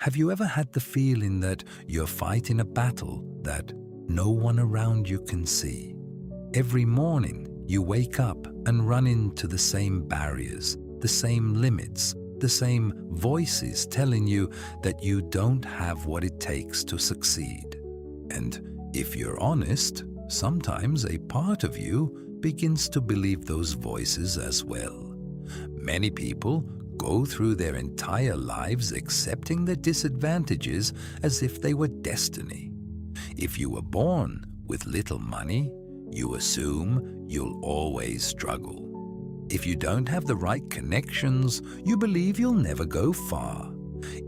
Have you ever had the feeling that you're fighting a battle that no one around you can see? Every morning, you wake up and run into the same barriers, the same limits, the same voices telling you that you don't have what it takes to succeed. And if you're honest, sometimes a part of you begins to believe those voices as well. Many people go through their entire lives accepting their disadvantages as if they were destiny. If you were born with little money, you assume you'll always struggle. If you don't have the right connections, you believe you'll never go far.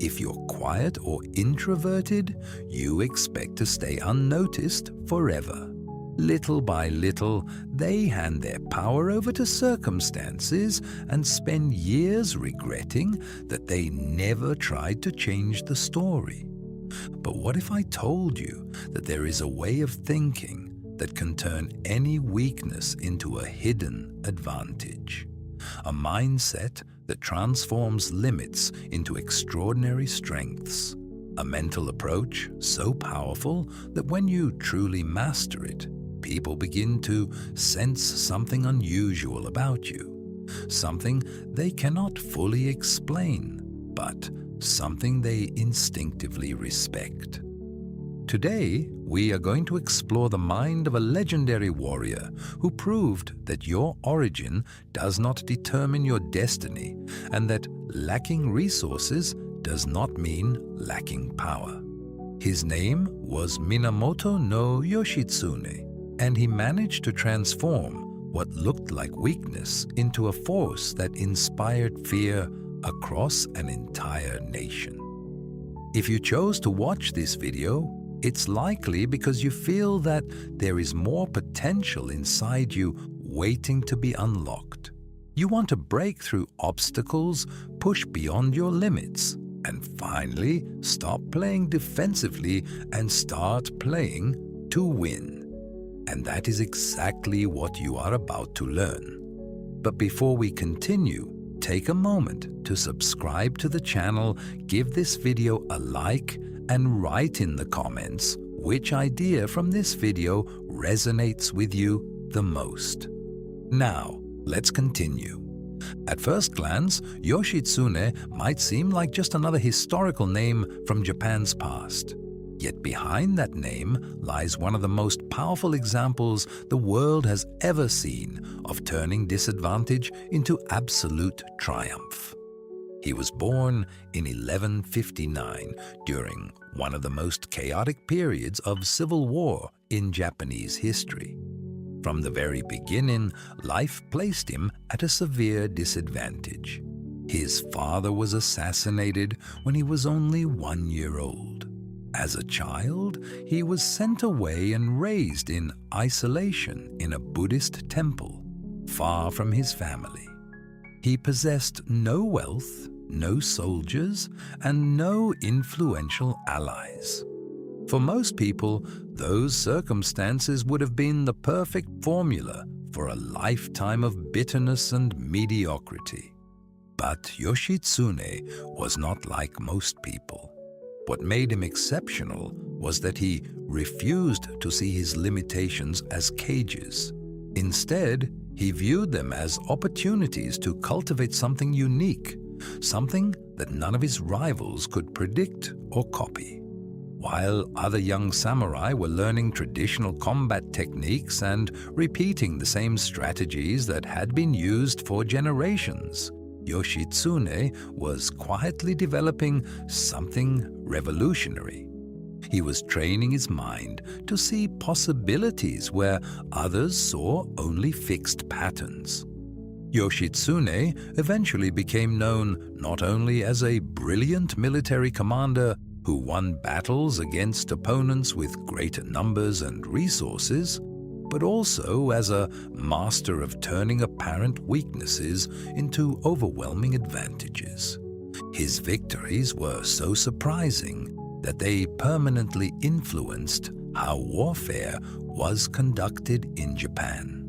If you're quiet or introverted, you expect to stay unnoticed forever. Little by little, they hand their power over to circumstances and spend years regretting that they never tried to change the story. But what if I told you that there is a way of thinking that can turn any weakness into a hidden advantage? A mindset that transforms limits into extraordinary strengths. A mental approach so powerful that when you truly master it, people begin to sense something unusual about you, something they cannot fully explain, but something they instinctively respect. Today, we are going to explore the mind of a legendary warrior who proved that your origin does not determine your destiny and that lacking resources does not mean lacking power. His name was Minamoto no Yoshitsune, and he managed to transform what looked like weakness into a force that inspired fear across an entire nation. If you chose to watch this video, it's likely because you feel that there is more potential inside you waiting to be unlocked. You want to break through obstacles, push beyond your limits, and finally stop playing defensively and start playing to win. And that is exactly what you are about to learn. But before we continue, take a moment to subscribe to the channel, give this video a like, and write in the comments which idea from this video resonates with you the most. Now, let's continue. At first glance, Yoshitsune might seem like just another historical name from Japan's past. Yet behind that name lies one of the most powerful examples the world has ever seen of turning disadvantage into absolute triumph. He was born in 1159 during one of the most chaotic periods of civil war in Japanese history. From the very beginning, life placed him at a severe disadvantage. His father was assassinated when he was only 1 year old. As a child, he was sent away and raised in isolation in a Buddhist temple, far from his family. He possessed no wealth, no soldiers, and no influential allies. For most people, those circumstances would have been the perfect formula for a lifetime of bitterness and mediocrity. But Yoshitsune was not like most people. What made him exceptional was that he refused to see his limitations as cages. Instead, he viewed them as opportunities to cultivate something unique, something that none of his rivals could predict or copy. While other young samurai were learning traditional combat techniques and repeating the same strategies that had been used for generations, Yoshitsune was quietly developing something revolutionary. He was training his mind to see possibilities where others saw only fixed patterns. Yoshitsune eventually became known not only as a brilliant military commander who won battles against opponents with greater numbers and resources, but also as a master of turning apparent weaknesses into overwhelming advantages. His victories were so surprising that they permanently influenced how warfare was conducted in Japan.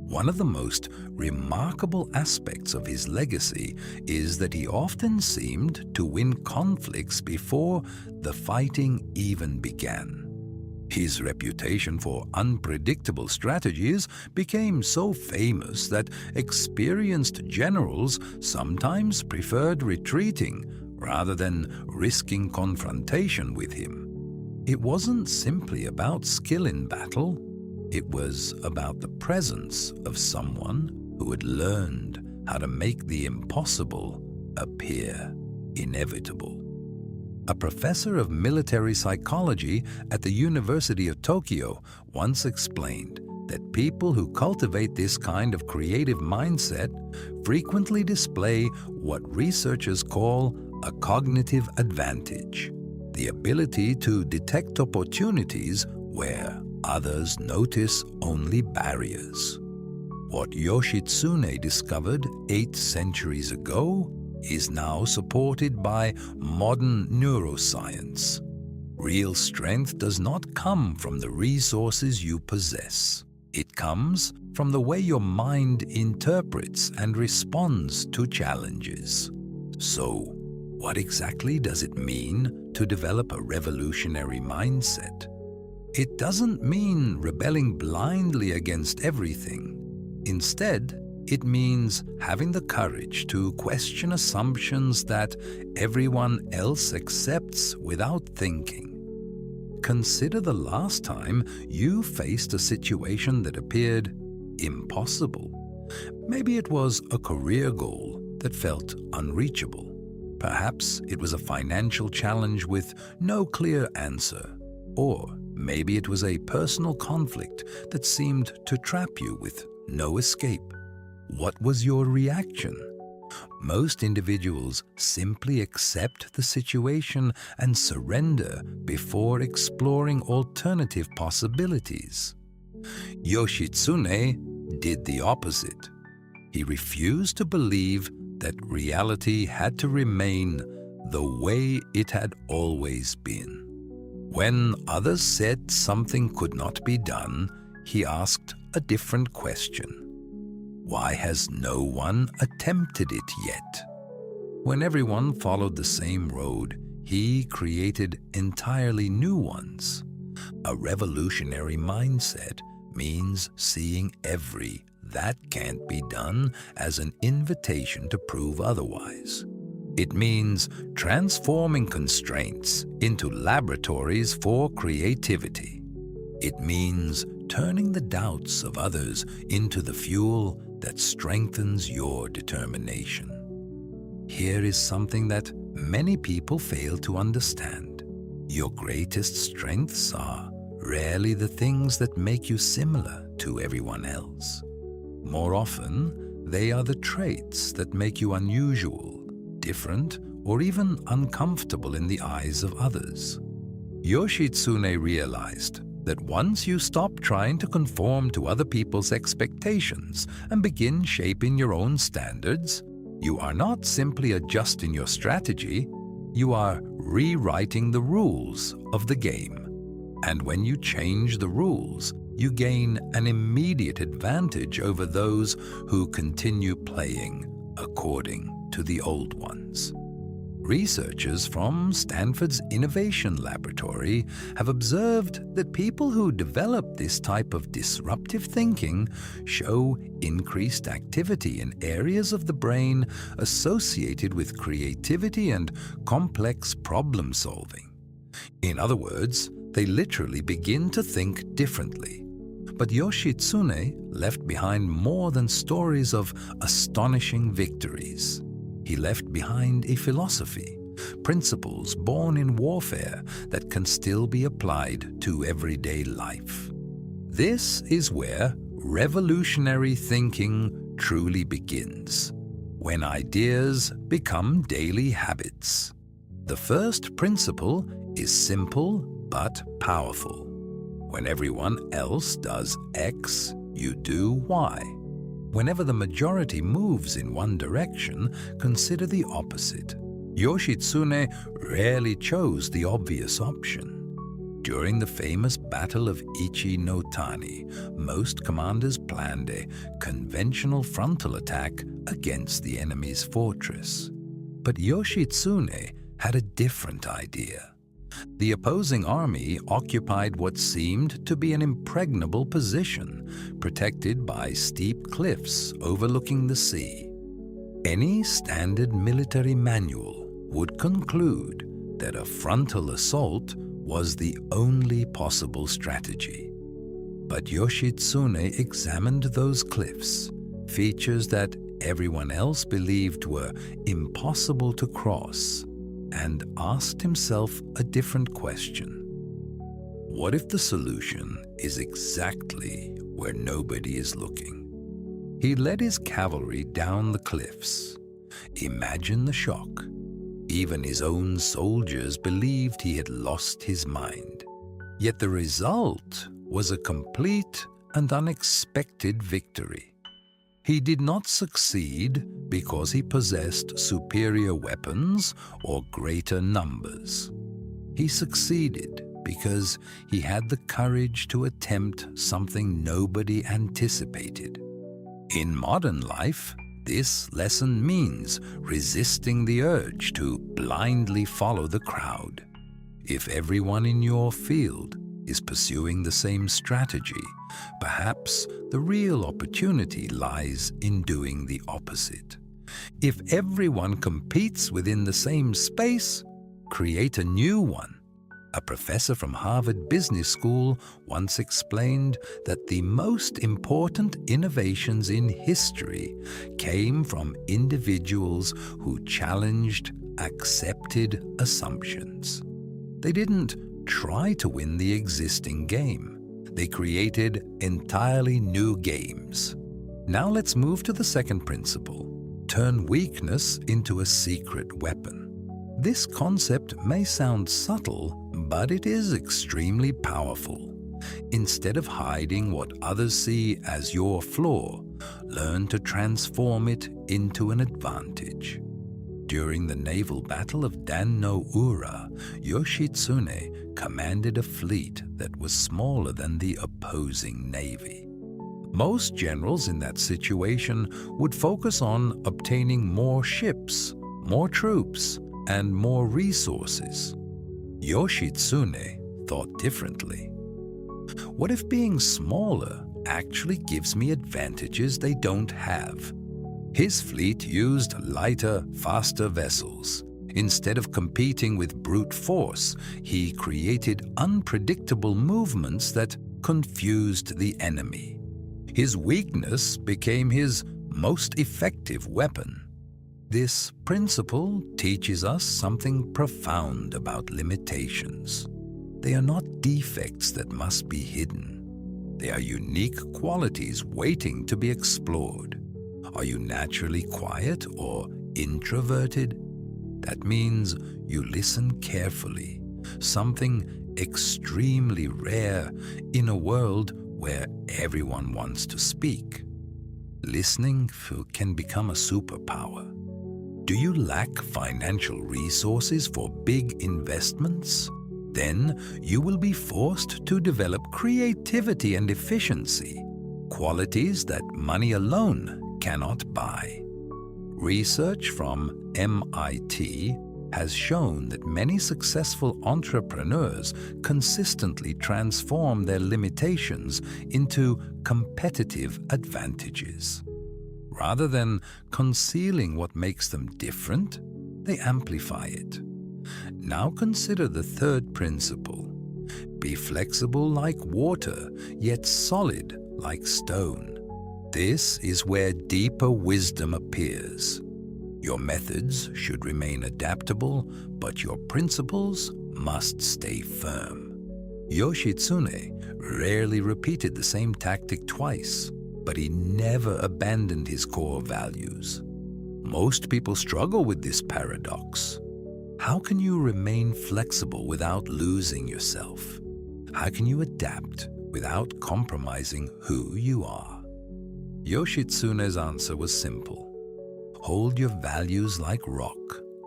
One of the most remarkable aspects of his legacy is that he often seemed to win conflicts before the fighting even began. His reputation for unpredictable strategies became so famous that experienced generals sometimes preferred retreating rather than risking confrontation with him. It wasn't simply about skill in battle, it was about the presence of someone who had learned how to make the impossible appear inevitable. A professor of military psychology at the University of Tokyo once explained that people who cultivate this kind of creative mindset frequently display what researchers call a cognitive advantage, the ability to detect opportunities where others notice only barriers. What Yoshitsune discovered 8 centuries ago is now supported by modern neuroscience. Real strength does not come from the resources you possess. It comes from the way your mind interprets and responds to challenges. So, what exactly does it mean to develop a revolutionary mindset? It doesn't mean rebelling blindly against everything. Instead, it means having the courage to question assumptions that everyone else accepts without thinking. Consider the last time you faced a situation that appeared impossible. Maybe it was a career goal that felt unreachable. Perhaps it was a financial challenge with no clear answer. Or maybe it was a personal conflict that seemed to trap you with no escape. What was your reaction? Most individuals simply accept the situation and surrender before exploring alternative possibilities. Yoshitsune did the opposite. He refused to believe that reality had to remain the way it had always been. When others said something could not be done, he asked a different question. Why has no one attempted it yet? When everyone followed the same road, he created entirely new ones. A revolutionary mindset means seeing every "that can't be done" as an invitation to prove otherwise. It means transforming constraints into laboratories for creativity. It means turning the doubts of others into the fuel that strengthens your determination. Here is something that many people fail to understand. Your greatest strengths are rarely the things that make you similar to everyone else. More often, they are the traits that make you unusual, different, or even uncomfortable in the eyes of others. Yoshitsune realized that once you stop trying to conform to other people's expectations and begin shaping your own standards, you are not simply adjusting your strategy, you are rewriting the rules of the game. And when you change the rules, you gain an immediate advantage over those who continue playing according to the old ones. Researchers from Stanford's Innovation Laboratory have observed that people who develop this type of disruptive thinking show increased activity in areas of the brain associated with creativity and complex problem solving. In other words, they literally begin to think differently. But Yoshitsune left behind more than stories of astonishing victories. He left behind a philosophy, principles born in warfare that can still be applied to everyday life. This is where revolutionary thinking truly begins, when ideas become daily habits. The first principle is simple but powerful. When everyone else does X, you do Y. Whenever the majority moves in one direction, consider the opposite. Yoshitsune rarely chose the obvious option. During the famous Battle of Ichi no Tani, most commanders planned a conventional frontal attack against the enemy's fortress. But Yoshitsune had a different idea. The opposing army occupied what seemed to be an impregnable position, protected by steep cliffs overlooking the sea. Any standard military manual would conclude that a frontal assault was the only possible strategy. But Yoshitsune examined those cliffs, features that everyone else believed were impossible to cross, and asked himself a different question. What if the solution is exactly where nobody is looking? He led his cavalry down the cliffs. Imagine the shock. Even his own soldiers believed he had lost his mind. Yet the result was a complete and unexpected victory. He did not succeed because he possessed superior weapons or greater numbers. He succeeded because he had the courage to attempt something nobody anticipated. In modern life, this lesson means resisting the urge to blindly follow the crowd. If everyone in your field is pursuing the same strategy, perhaps the real opportunity lies in doing the opposite. If everyone competes within the same space, create a new one. A professor from Harvard Business School once explained that the most important innovations in history came from individuals who challenged accepted assumptions. They didn't try to win the existing game. They created entirely new games. Now let's move to the second principle. Turn weakness into a secret weapon. This concept may sound subtle, but it is extremely powerful. Instead of hiding what others see as your flaw, learn to transform it into an advantage. During the naval battle of Dan no Ura, Yoshitsune commanded a fleet that was smaller than the opposing navy. Most generals in that situation would focus on obtaining more ships, more troops, and more resources. Yoshitsune thought differently. What if being smaller actually gives me advantages they don't have? His fleet used lighter, faster vessels. Instead of competing with brute force, he created unpredictable movements that confused the enemy. His weakness became his most effective weapon. This principle teaches us something profound about limitations. They are not defects that must be hidden. They are unique qualities waiting to be explored. Are you naturally quiet or introverted? That means you listen carefully, something extremely rare in a world where everyone wants to speak. Listening can become a superpower. Do you lack financial resources for big investments? Then you will be forced to develop creativity and efficiency, qualities that money alone cannot buy. Research from MIT has shown that many successful entrepreneurs consistently transform their limitations into competitive advantages. Rather than concealing what makes them different, they amplify it. Now consider the third principle. Be flexible like water, yet solid like stone. This is where deeper wisdom appears. Your methods should remain adaptable, but your principles must stay firm. Yoshitsune rarely repeated the same tactic twice, but he never abandoned his core values. Most people struggle with this paradox. How can you remain flexible without losing yourself? How can you adapt without compromising who you are? Yoshitsune's answer was simple. Hold your values like rock,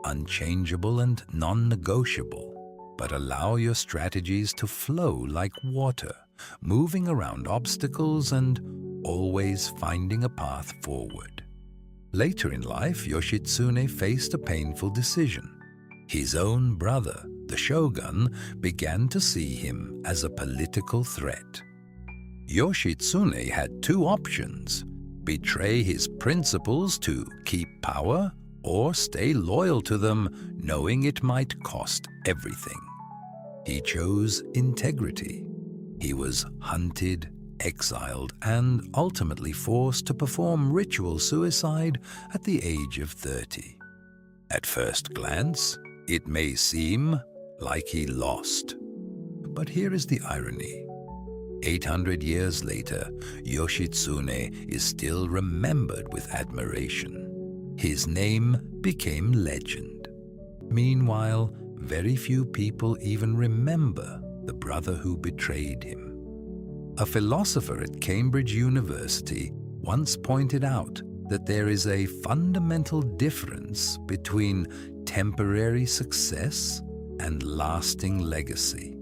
unchangeable and non-negotiable. but allow your strategies to flow like water, moving around obstacles and always finding a path forward. Later in life, Yoshitsune faced a painful decision. His own brother, the shogun, began to see him as a political threat. Yoshitsune had two options: betray his principles to keep power, or stay loyal to them, knowing it might cost everything. He chose integrity. He was hunted, exiled, and ultimately forced to perform ritual suicide at the age of 30. At first glance, it may seem like he lost. But here is the irony. 800 years later, Yoshitsune is still remembered with admiration. His name became legend. Meanwhile, very few people even remember the brother who betrayed him. A philosopher at Cambridge University once pointed out that there is a fundamental difference between temporary success and lasting legacy.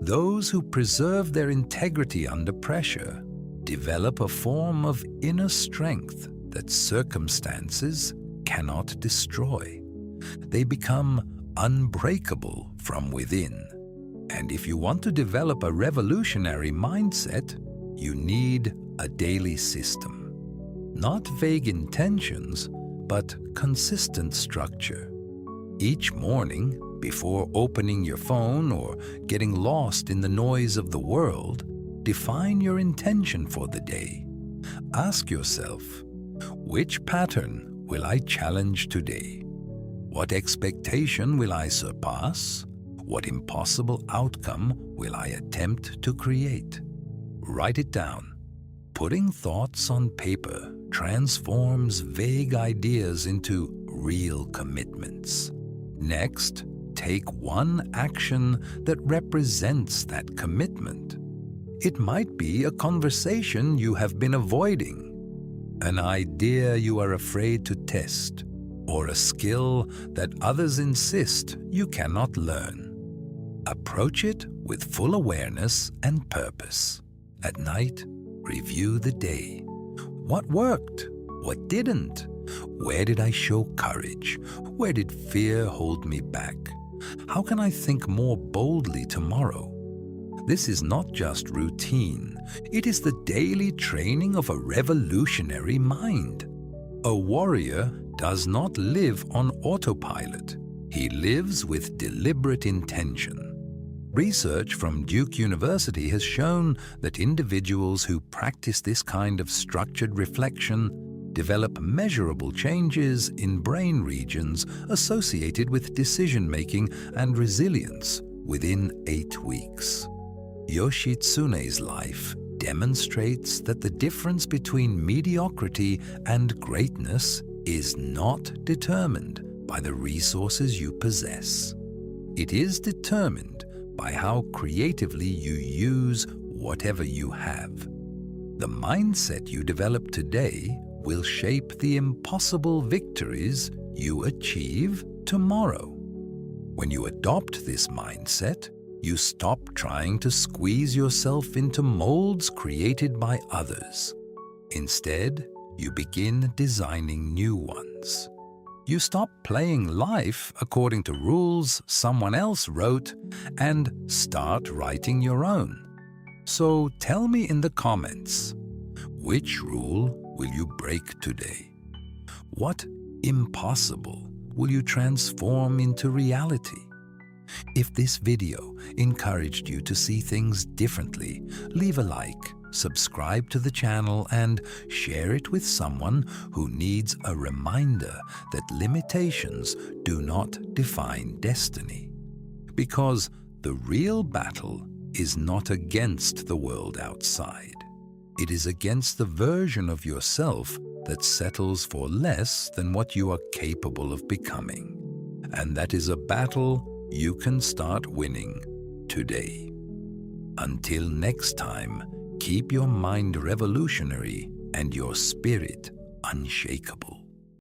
Those who preserve their integrity under pressure develop a form of inner strength that circumstances cannot destroy. They become unbreakable from within. And if you want to develop a revolutionary mindset, you need a daily system. Not vague intentions, but consistent structure. Each morning, before opening your phone or getting lost in the noise of the world, define your intention for the day. Ask yourself, which pattern will I challenge today? What expectation will I surpass? What impossible outcome will I attempt to create? Write it down. Putting thoughts on paper transforms vague ideas into real commitments. Next, take one action that represents that commitment. It might be a conversation you have been avoiding, an idea you are afraid to test, or a skill that others insist you cannot learn. Approach it with full awareness and purpose. At night, review the day. What worked? What didn't? Where did I show courage? Where did fear hold me back? How can I think more boldly tomorrow? This is not just routine. It is the daily training of a revolutionary mind. A warrior does not live on autopilot. He lives with deliberate intention. Research from Duke University has shown that individuals who practice this kind of structured reflection develop measurable changes in brain regions associated with decision-making and resilience within 8 weeks. Yoshitsune's life demonstrates that the difference between mediocrity and greatness is not determined by the resources you possess. It is determined by how creatively you use whatever you have. The mindset you develop today will shape the impossible victories you achieve tomorrow. When you adopt this mindset, you stop trying to squeeze yourself into molds created by others. Instead, you begin designing new ones. You stop playing life according to rules someone else wrote and start writing your own. So tell me in the comments, which rule will you break today? What impossible will you transform into reality? If this video encouraged you to see things differently, leave a like, subscribe to the channel, and share it with someone who needs a reminder that limitations do not define destiny. Because the real battle is not against the world outside. It is against the version of yourself that settles for less than what you are capable of becoming. And that is a battle you can start winning today. Until next time, keep your mind revolutionary and your spirit unshakable.